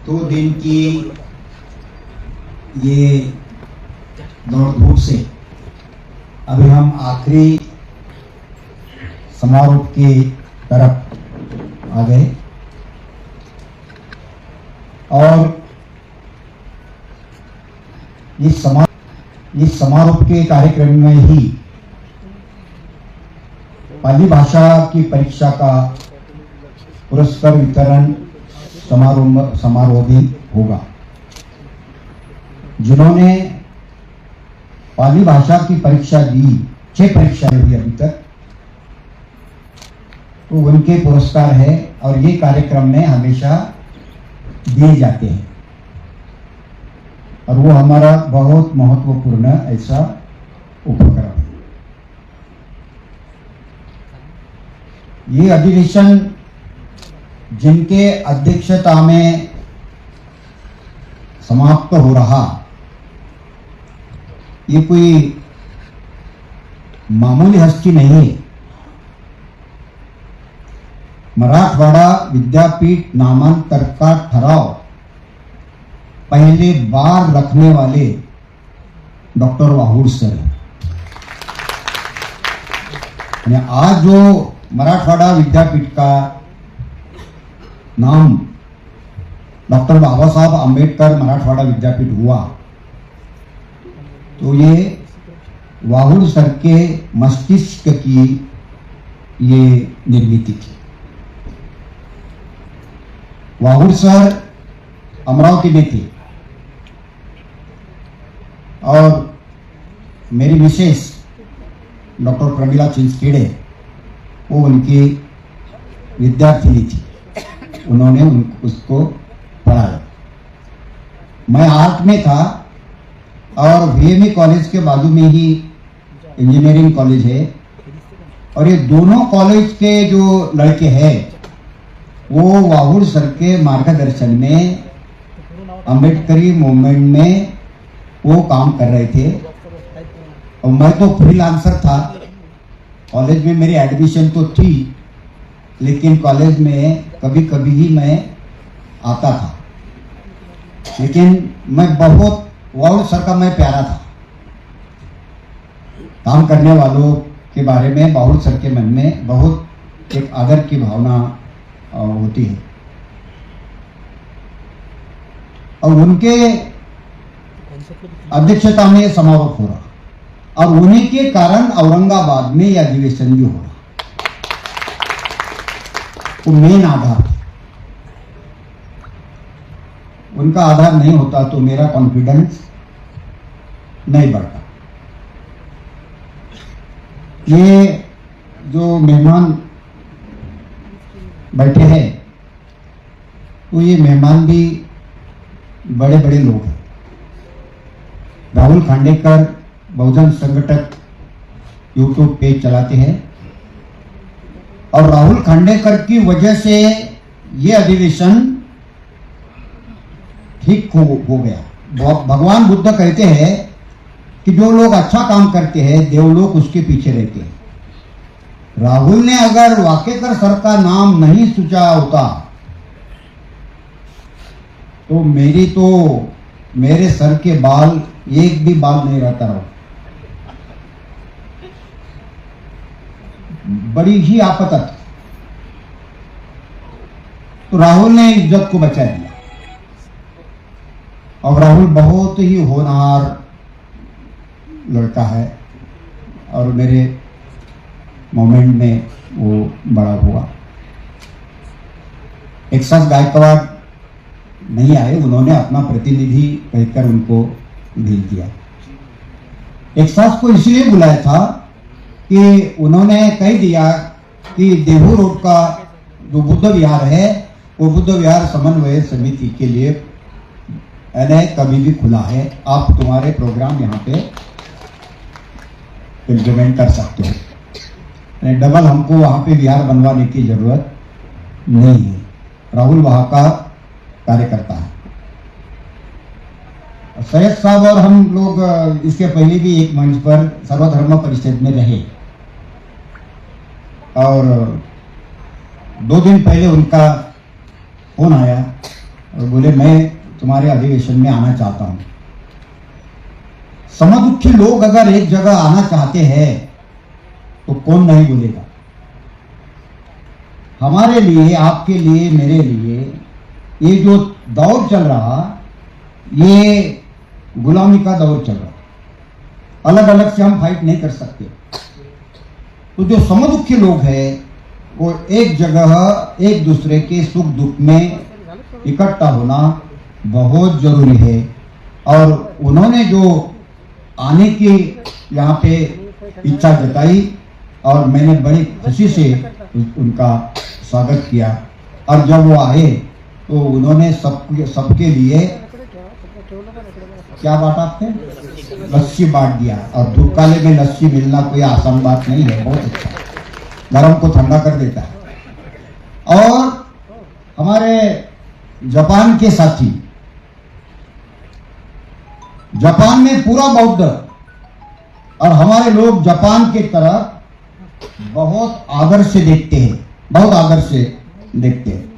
2 दिन की ये दौड़ धूप से अभी हम आखिरी समारोह की तरफ आ गए और इस समारोह के कार्यक्रम में ही पाली भाषा की परीक्षा का पुरस्कार वितरण समारोह भी होगा। जिन्होंने पाली भाषा की परीक्षा दी, 6 परीक्षाएं हुई अभी तक, तो उनके पुरस्कार है और ये कार्यक्रम में हमेशा दिए जाते हैं और वो हमारा बहुत महत्वपूर्ण ऐसा उपक्रम है। ये अधिवेशन जिनके अध्यक्षता में समाप्त हो रहा, ये कोई मामूली हस्ती नहीं है। मराठवाड़ा विद्यापीठ नामांतर का ठहराव पहले बार रखने वाले डॉक्टर वाहुड़ सर हैं। आज जो मराठवाड़ा विद्यापीठ का नाम डॉक्टर बाबा साहब आंबेडकर मराठवाड़ा विद्यापीठ हुआ, तो ये वाहुड़ सर के मस्तिष्क की ये निर्मित थी। वाहुड़ सर अमरावती में थे और मेरी मिसेस डॉक्टर प्रमिला चिंचखेड़े वो उनकी विद्यार्थिनी थी, उन्होंने उसको पढ़ाया। मैं आर्ट में था और वीएमई कॉलेज के बाजू में ही इंजीनियरिंग कॉलेज है और ये दोनों कॉलेज के जो लड़के हैं वो वाहुड़ सर के मार्गदर्शन में अम्बेडकरी मूवमेंट में वो काम कर रहे थे और मैं तो फ्रीलांसर था। कॉलेज में मेरी एडमिशन तो थी, लेकिन कॉलेज में कभी कभी ही मैं आता था, लेकिन मैं बहुत वाहुड़ सर का मैं प्यारा था। काम करने वालों के बारे में वाहुड़ सर के मन में बहुत एक आदर की भावना होती है और उनके अध्यक्षता में समारोह हो रहा और उन्हीं के कारण औरंगाबाद में यह अधिवेशन भी हो रहा। वो मेन आधार था। उनका आधार नहीं होता तो मेरा कॉन्फिडेंस नहीं बढ़ता। ये जो मेहमान बैठे हैं तो ये मेहमान भी बड़े बड़े लोग हैं। राहुल खांडेकर बहुजन संगठक यूट्यूब पेज चलाते हैं और राहुल खांडेकर की वजह से ये अधिवेशन ठीक हो गया। भगवान बुद्ध कहते हैं कि जो लोग अच्छा काम करते हैं देवलोक उसके पीछे रहते हैं। राहुल ने अगर वाकेकर सर का नाम नहीं सोचा होता तो मेरे सर के बाल एक भी बाल नहीं रहता रहा। बड़ी ही आफत थी, तो राहुल ने इज्जत को बचा दिया और राहुल बहुत ही होनहार लड़का है और मेरे मोमेंट में वो बड़ा हुआ। एक साथ गायकवाड़ नहीं आए, उन्होंने अपना प्रतिनिधि कहकर उनको भेज दिया। एक साथ को इसलिए बुलाया था कि उन्होंने कह दिया कि देहू रोड का जो बुद्ध विहार है वो बुद्ध विहार समन्वय समिति के लिए कभी भी खुला है, आप तुम्हारे प्रोग्राम यहाँ पे इम्प्लीमेंट कर सकते हो। डबल हमको वहाँ पे विहार बनवाने की जरूरत नहीं है। राहुल वहाँ का कार्यकर्ता है। सैयद साहब और हम लोग इसके पहले भी एक मंच पर सर्वधर्म परिषद में रहे और 2 दिन पहले उनका फोन आया और बोले मैं तुम्हारे अधिवेशन में आना चाहता हूं। समदुखी लोग अगर एक जगह आना चाहते हैं तो कौन नहीं बोलेगा। हमारे लिए, आपके लिए, मेरे लिए ये जो दौर चल रहा, ये गुलामी का दौर चल रहा। अलग अलग से हम फाइट नहीं कर सकते। तो जो समदुखी लोग हैं वो एक जगह एक दूसरे के सुख दुख में इकट्ठा होना बहुत जरूरी है। और उन्होंने जो आने की यहाँ पे इच्छा जताई और मैंने बड़ी खुशी से उनका स्वागत किया। और जब वो आए तो उन्होंने सबके लिए क्या बांटा? आपने लस्सी बांट दिया। और धूप काले में लस्सी मिलना कोई आसान बात नहीं है, बहुत अच्छा, गरम को ठंडा कर देता है। और हमारे जापान के साथी, जापान में पूरा बौद्ध, और हमारे लोग जापान के तरफ बहुत आदर से देखते हैं, बहुत आदर से देखते हैं।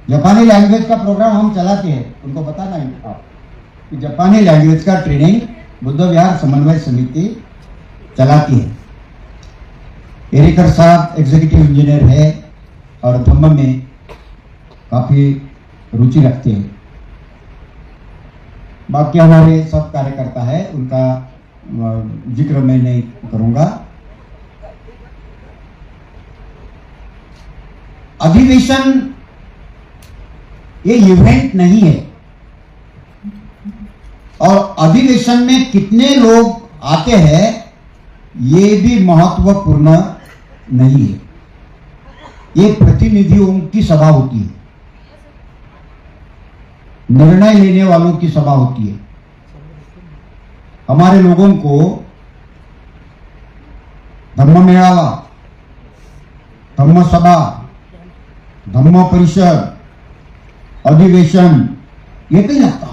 जापानी लैंग्वेज का प्रोग्राम हम चलाते हैं, उनको पता नहीं आप कि जापानी लैंग्वेज का ट्रेनिंग बुद्ध विहार समन्वय समिति चलाती है। एरिकर साहब एग्जीक्यूटिव इंजीनियर है और धम्म में काफी रुचि रखते हैं। बाकी हमारे सब कार्यकर्ता है, उनका जिक्र मैं नहीं करूंगा। अधिवेशन ये इवेंट नहीं है, और अधिवेशन में कितने लोग आते हैं ये भी महत्वपूर्ण नहीं है। ये प्रतिनिधियों की सभा होती है, निर्णय लेने वालों की सभा होती है। हमारे लोगों को धम्म मेळावा, धम्म सभा, धम्म परिषद, अधिवेशन ये कहीं लगता,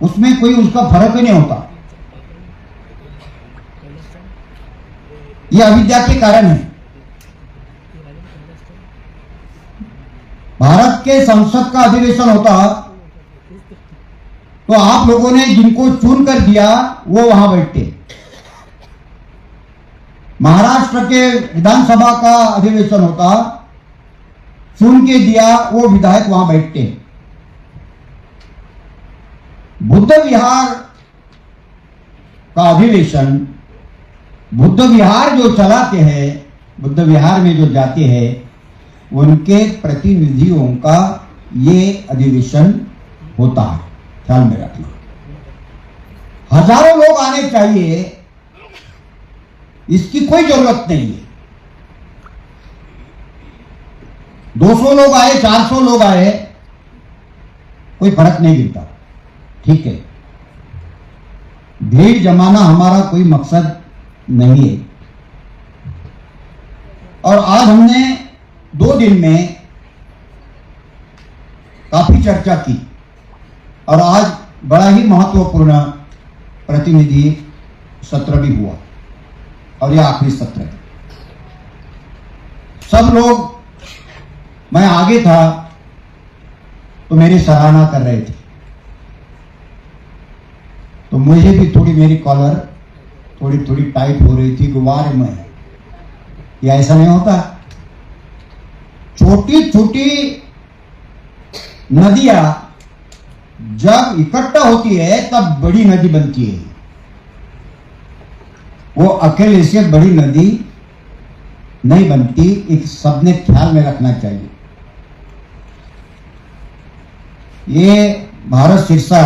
उसमें कोई उसका फर्क ही नहीं होता। ये अविद्या के कारण है। भारत के संसद का अधिवेशन होता तो आप लोगों ने जिनको चुन कर दिया वो वहां बैठते। महाराष्ट्र के विधानसभा का अधिवेशन होता, चुन के दिया वो विधायक वहां बैठते। बुद्ध विहार का अधिवेशन, बुद्ध विहार जो चलाते हैं, बुद्ध विहार में जो जाते हैं, उनके प्रतिनिधियों का ये अधिवेशन होता है। ख्याल में रखना, हजारों लोग आने चाहिए, इसकी कोई जरूरत नहीं है। 200 लोग आए, 400 लोग आए, कोई फर्क नहीं गिरता, ठीक है। भीड़ जमाना हमारा कोई मकसद नहीं है। और आज हमने 2 दिन में काफी चर्चा की, और आज बड़ा ही महत्वपूर्ण प्रतिनिधि सत्र भी हुआ, और यह आखिरी सत्र है। सब लोग, मैं आगे था तो मेरी सराहना कर रहे थे, तो मुझे भी थोड़ी, मेरी कॉलर थोड़ी थोड़ी टाइट हो रही थी कि वार में, ये ऐसा नहीं होता। छोटी छोटी नदियां जब इकट्ठा होती है तब बड़ी नदी बनती है। वो अकेले से बड़ी नदी नहीं बनती, एक सबने ख्याल में रखना चाहिए। ये भारत सिरसा,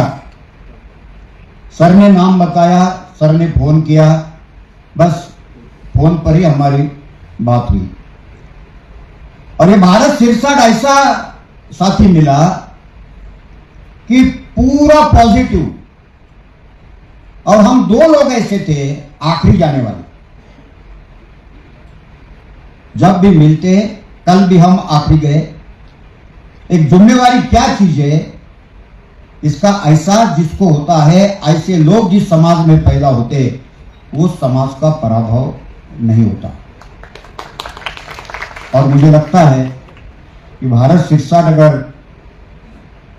सर ने नाम बताया, सर ने फोन किया, बस फोन पर ही हमारी बात हुई। और ये भारत सिरसा ऐसा साथी मिला कि पूरा पॉजिटिव, और हम 2 लोग ऐसे थे आखिरी जाने वाले। जब भी मिलते, कल भी हम आखिरी गए। एक जिम्मेवारी क्या चीज है, इसका एहसास जिसको होता है, ऐसे लोग जिस समाज में पैदा होते, उस समाज का पराभव नहीं होता। और मुझे लगता है कि भारत सिरसा अगर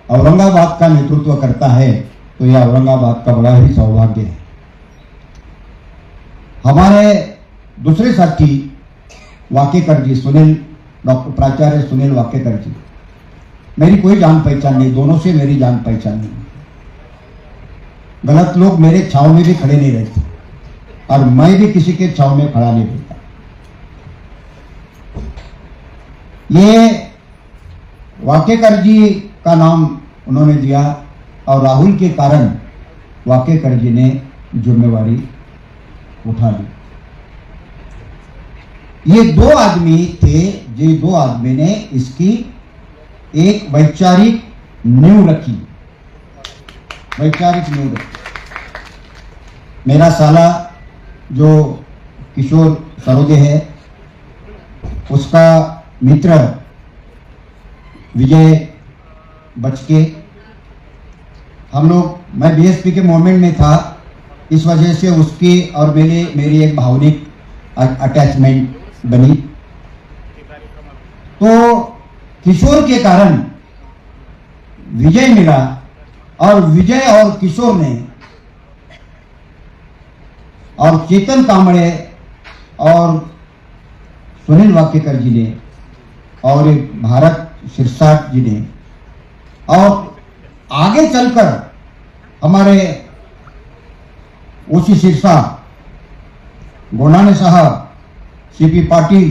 औरंगाबाद का नेतृत्व करता है तो यह औरंगाबाद का बड़ा ही सौभाग्य है। हमारे दूसरे साथी वाकेकर जी, सुनील, डॉक्टर प्राचार्य सुनील वाकेकर जी, मेरी कोई जान पहचान नहीं, दोनों से मेरी जान पहचान नहीं। गलत लोग मेरे छाव में भी खड़े नहीं रहते और मैं भी किसी के छाव में खड़ा नहीं रहता। ये वाकेकर जी का नाम उन्होंने दिया और राहुल के कारण वाकेकर जी ने जिम्मेवारी उठा ली। ये दो आदमी थे, ये दो आदमी ने इसकी एक वैचारिक नींव रखी, वैचारिक नींव रखी। मेरा साला जो किशोर सरोदे है, उसका मित्र विजय बचके, हम लोग, मैं बीएसपी के मूवमेंट में था, इस वजह से उसकी और मेरी एक भावनिक अटैचमेंट बनी। तो किशोर के कारण विजय मिला और विजय और किशोर ने और चेतन कांबळे और सुनील वाकेकर जी ने और भारत सिरसाट जी ने और आगे चलकर हमारे ओसी सिरसा, गोनाने साहब, सीपी पाटिल,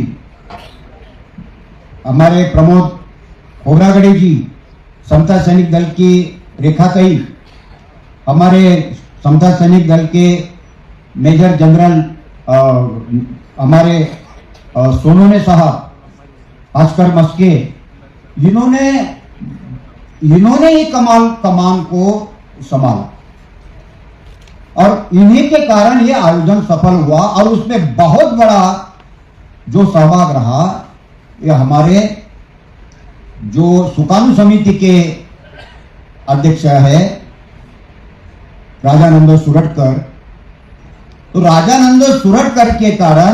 हमारे प्रमोद खोबरागड़े जी, समता सैनिक दल की रेखा कई, हमारे समता सैनिक दल के मेजर जनरल हमारे सोनोने साहब, भास्कर मस्के, इन्होंने ही कमान को संभाला और इन्हीं के कारण ये आयोजन सफल हुआ। और उसमें बहुत बड़ा जो सहभाग रहा, ये हमारे जो सुकाणु समिति के अध्यक्ष है राजानंद सुरटकर, तो राजानंद सुरटकर के कारण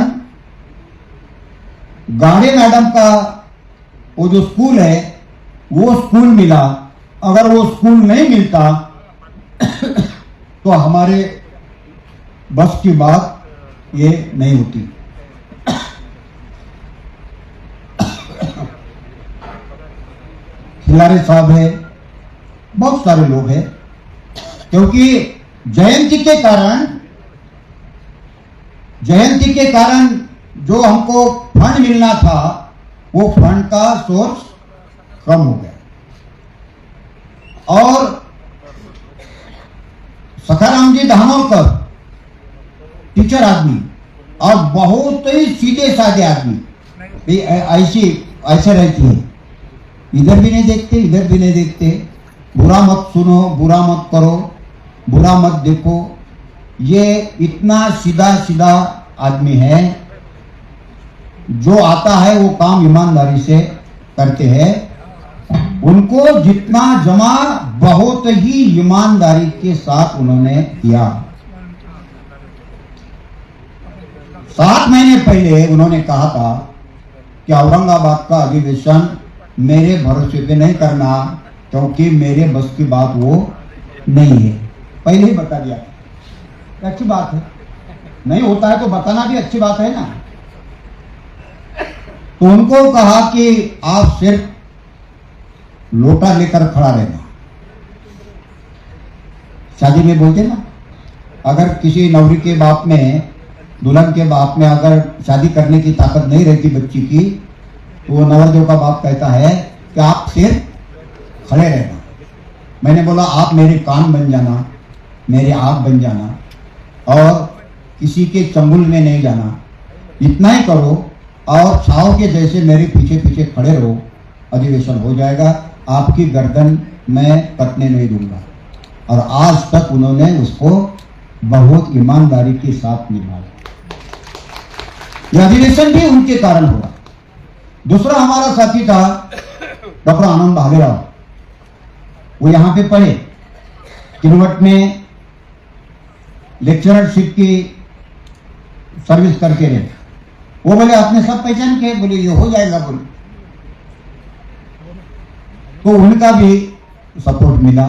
गाड़े मैडम का वो जो स्कूल है वो स्कूल मिला। अगर वो स्कूल नहीं मिलता तो हमारे बस की बात ये नहीं होती। खिलारे साहब है, बहुत सारे लोग हैं, क्योंकि जयंती के कारण जो हमको फंड मिलना था वो फंड का सोर्स कम हो गया। और सखाराम जी धानोरकर टीचर आदमी और बहुत ही सीधे साधे आदमी, ऐसे रहती है, इधर भी नहीं देखते, इधर भी नहीं देखते, बुरा मत सुनो, बुरा मत करो, बुरा मत देखो। ये इतना सीधा सीधा आदमी है, जो आता है वो काम ईमानदारी से करते हैं। उनको जितना जमा बहुत ही ईमानदारी के साथ उन्होंने किया। 7 महीने पहले उन्होंने कहा था कि औरंगाबाद का अधिवेशन मेरे भरोसे पे नहीं करना, क्योंकि मेरे बस की बात वो नहीं है। पहले ही बता दिया, अच्छी बात है, नहीं होता है तो बताना भी अच्छी बात है ना। तो उनको कहा कि आप सिर्फ लोटा लेकर खड़ा रहना। शादी में बोलते ना, अगर किसी नौरी के बाप में, दुल्हन के बाप में अगर शादी करने की ताकत नहीं रहती बच्ची की, तो वो नवरदेव का बाप कहता है कि आप सिर्फ खड़े रहना। मैंने बोला आप मेरे कान बन जाना, मेरे आँख बन जाना और किसी के चंगुल में नहीं जाना, इतना ही करो और छाव के जैसे मेरे पीछे पीछे खड़े रहो, अधिवेशन हो जाएगा। आपकी गर्दन मैं कटने नहीं दूंगा। और आज तक उन्होंने उसको बहुत ईमानदारी के साथ निभाया। यह अधिवेशन भी उनके कारण हुआ। दूसरा हमारा साथी था डॉक्टर आनंद भालेराव, वो यहाँ पे पढ़े, किनवट में लेक्चररशिप की सर्विस करके रहे। वो बोले आपने सब पहचान के, बोले ये हो जाएगा बोले। तो उनका भी सपोर्ट मिला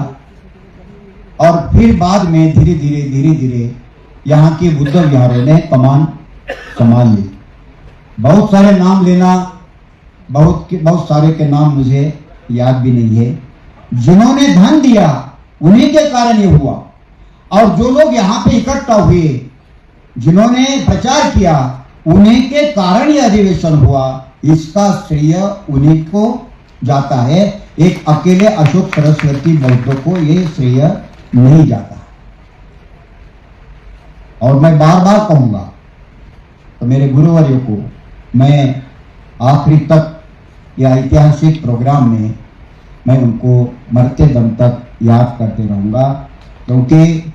और फिर बाद में धीरे धीरे यहाँ के बुद्ध विहारों ने कमान संभाल ली। बहुत सारे नाम लेना, बहुत सारे के नाम मुझे याद भी नहीं है। जिन्होंने धन दिया उन्हीं के कारण ये हुआ, और जो लोग यहाँ पे इकट्ठा हुए, जिन्होंने प्रचार किया, उन्हीं के कारण ये अधिवेशन हुआ। इसका श्रेय उन्हीं को जाता है। एक अकेले अशोक सरस्वती बौद्ध को ये श्रेय नहीं जाता। और मैं बार बार कहूंगा, तो मेरे गुरुवर्यों को मैं आखिरी तक या ऐतिहासिक प्रोग्राम में मैं उनको मरते दम तक याद करते रहूंगा, क्योंकि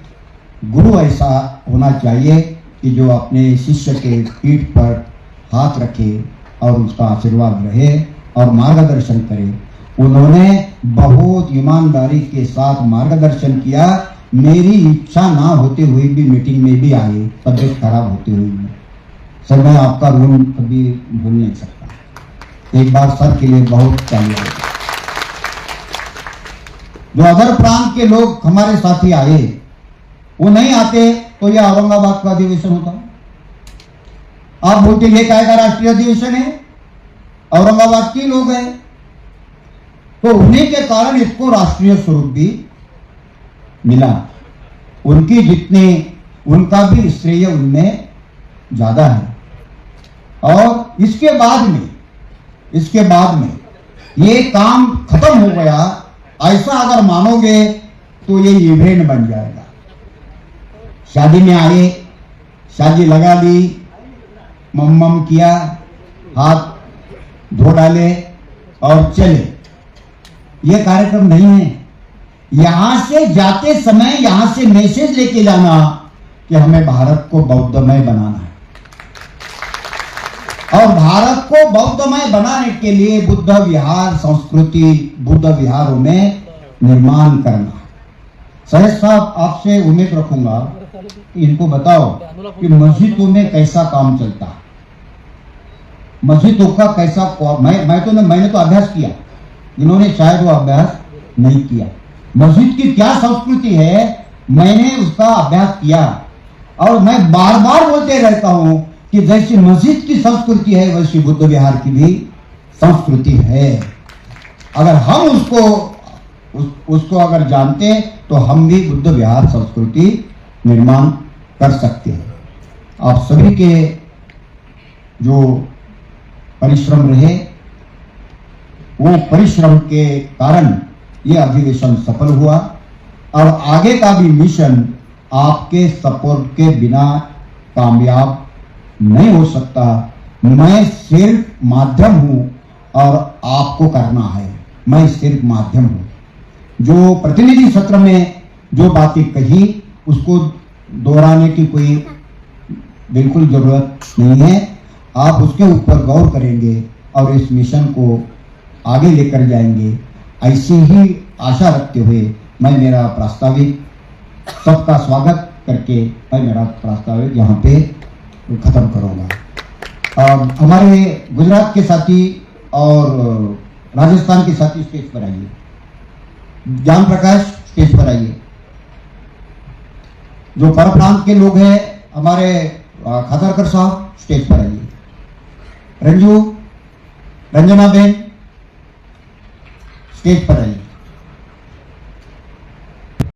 गुरु ऐसा होना चाहिए कि जो अपने शिष्य के पीठ पर हाथ रखे और उसका आशीर्वाद रहे और मार्गदर्शन करे। उन्होंने बहुत ईमानदारी के साथ मार्गदर्शन किया। मेरी इच्छा ना होते हुए भी मीटिंग में भी आए, तबियत खराब होते हुए भी। सर, मैं आपका ऋण कभी भूल नहीं सकता। एक बार सर के लिए बहुत चाहिए। जो अदर प्रांत के लोग हमारे साथी आए, वो नहीं आते तो यह औरंगाबाद का अधिवेशन होता। आप बोलते ये क्या राष्ट्रीय अधिवेशन है, औरंगाबाद के लोग हैं, तो उन्हीं के कारण इसको राष्ट्रीय स्वरूप भी मिला। उनकी जितने, उनका भी श्रेय उनमें ज्यादा है। और इसके बाद में ये काम खत्म हो गया, ऐसा अगर मानोगे तो ये इवेंट बन जाएगा। शादी में आए, शादी लगा ली, मम्मम किया, हाथ धो डाले और चले। ये कार्यक्रम नहीं है। यहां से जाते समय यहां से मैसेज लेके जाना कि हमें भारत को बौद्धमय बनाना है, और भारत को बौद्धमय बनाने के लिए बुद्ध विहार संस्कृति, बुद्ध विहारों में निर्माण करना है। सहज साहब, आपसे उम्मीद रखूंगा कि इनको बताओ कि मस्जिदों में कैसा काम चलता है, मस्जिदों का कैसा। मैंने तो अभ्यास किया, इन्होंने शायद वो अभ्यास नहीं किया। मस्जिद की क्या संस्कृति है, मैंने उसका अभ्यास किया। और मैं बार बार बोलते रहता हूं कि जैसी मस्जिद की संस्कृति है वैसी बुद्ध विहार की भी संस्कृति है। अगर हम उसको अगर जानते तो हम भी बुद्ध विहार संस्कृति निर्माण कर सकते हैं। आप सभी के जो परिश्रम रहे, वो परिश्रम के कारण ये अधिवेशन सफल हुआ, और आगे का भी मिशन आपके सपोर्ट के बिना कामयाब नहीं हो सकता। मैं सिर्फ माध्यम हूं और आपको करना है। मैं सिर्फ माध्यम हूं। जो प्रतिनिधि सत्र में जो बातें कही उसको दोहराने की कोई बिल्कुल जरूरत नहीं है। आप उसके ऊपर गौर करेंगे और इस मिशन को आगे लेकर जाएंगे। ऐसी ही आशा रखते हुए मैं मेरा प्रास्ताविक, सबका स्वागत करके मैं मेरा प्रास्ताविक यहाँ पे खत्म करूँगा। हमारे गुजरात के साथी और राजस्थान के साथी स्टेज पर आइए। ज्ञान प्रकाश स्टेज पर आइए। जो पर प्रांत के लोग हैं, हमारे खादरकर साहब स्टेज पर आइए। रंजना बेन स्टेज पर आइए।